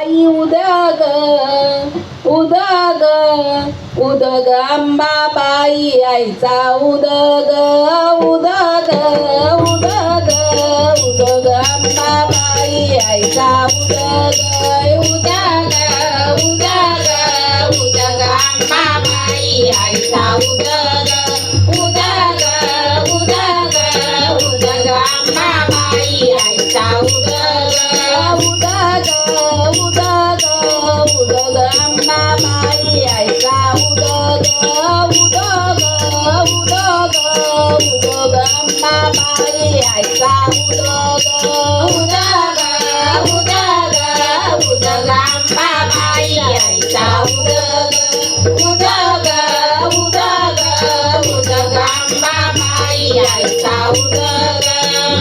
आई उदग उदग उदग अंबाबाई आईचा उदग उदग उदग उदग अंबाबाई आईचा उदग उदग उदग उदग अंबाबाई आईचा उदग उदग उदग उदग अंबाबाई आईचा उदग उदग उदग उदग अंबाबाई आईचा उदग उदग उदग उदग अंबाबाई आईचा उदग उदग उदग उदग अंबाबाई आईचा उदग उदग उदग उदग अंबाबाई आईचा उदग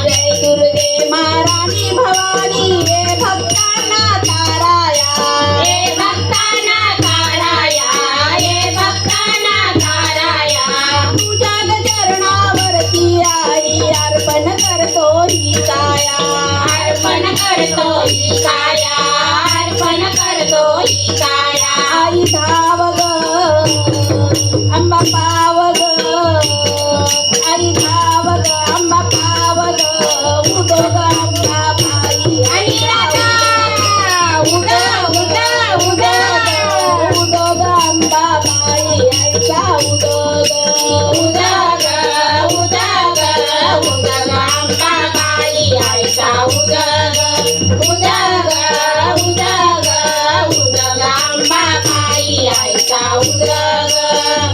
जय दुर्गे महाराणी भवानी हे भक्तांना ताराया हे भक्तांना ताराया हे भक्तांना ताराया तुझ्या चरणावरती आई अर्पण करतो ही काया अर्पण करतो ही काया अर्पण करतो ही काया आई धाव ग अंबा पाव ग आई धाव ग अंबा पाव ग उदग अंबाबाई आई उदग उदग उदग उदग अंबाबाई आईचा उदग उदग उदग उदग अंबाबाई आईचा उदग उदग उदग उदग अंबाबाई आईचा उदग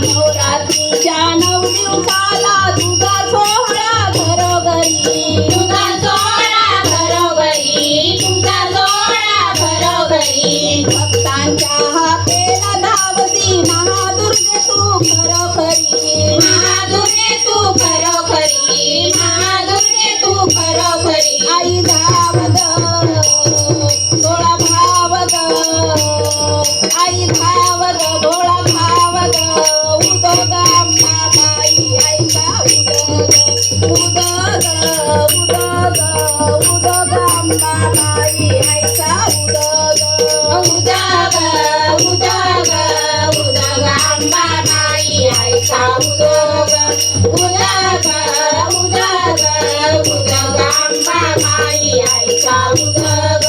नवरात्रीच्या 9 दिवसाला तुझा सोहळा घरोघरी तुझा सोहळा घरोघरी तुझा सोहळा घरोघरी भक्तांच्या हाकेला धावती महादुर्गे तू खरोखरी महादुर्गे तू खरोखरी महादुर्गे तू खरोखरी आई धाव ग भोळा भाव ग आई धाव ग भोळा भाव ग उदग अंबाबाई आईचा उदग उदग उदग उदग अंबाबाई आईचा उदग उदग उदग उदग अंबाबाई आईचा उदग उदग उदग उदग अंबाबाई आईचा उदग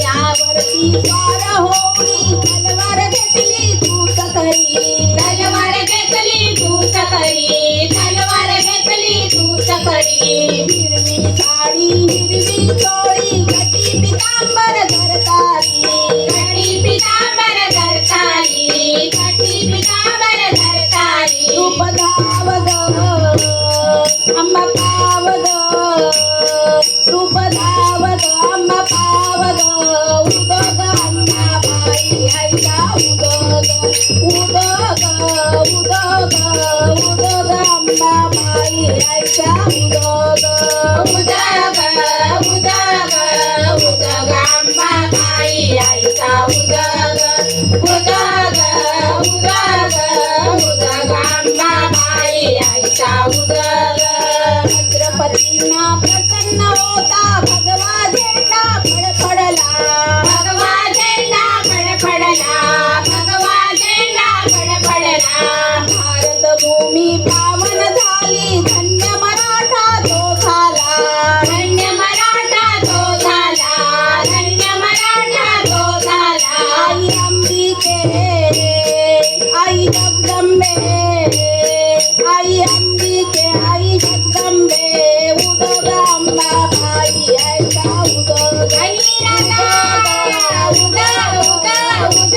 यावरती स्वार होऊनी तलवार घेतली तू सकरी तलवार घेतली तू सकरी तलवार घेतली तू सकरी हिरवी साडी हिरवी चोळी घटी पितांबर धरताली घटी पितांबर धरताली घटी पितांबर धरताली रूप धाव ग अंबा पाव ग रूप धाव ग अंबा पाव ग उदग अंबाबाई आईचा उदग उदग उदग उदग अंबाबाई आईचा उदग उदग उदग उदग अंबाबाई आईचा उदग उदग उदग उदग अंबाबाई आईचा उदग छत्रपतींना प्रसन्न होता भगवा झेंडा फडफडला भगवा झेंडा फडफडला भगवा झेंडा फडफडला भारत भूमी पावन झाली धन्य मराठा तो झाला धन्य मराठा तो झाला धन्य मराठा तो झाला आई अंबिके आई जगदंबे आई अंबिके आई जगदंबे उदग अंबाबाई आईचा उदग उदग उदग उदग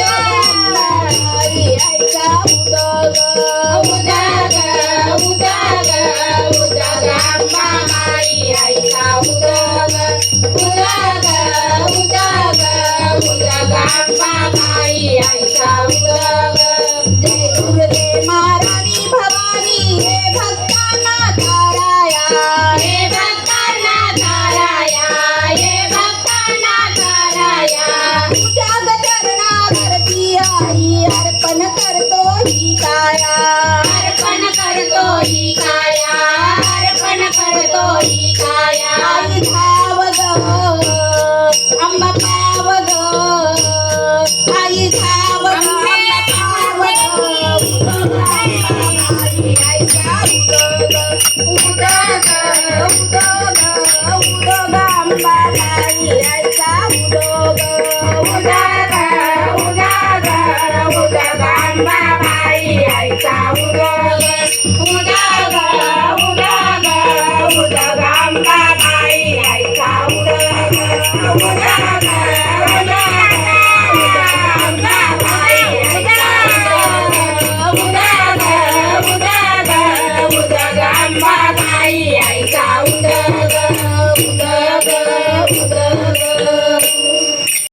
अंबाबाई आईचा उदग उदग उदग उदग अंबाबाई आईचा उदग उदग उदग उदग अंबाबाई आईचा आईचा उदग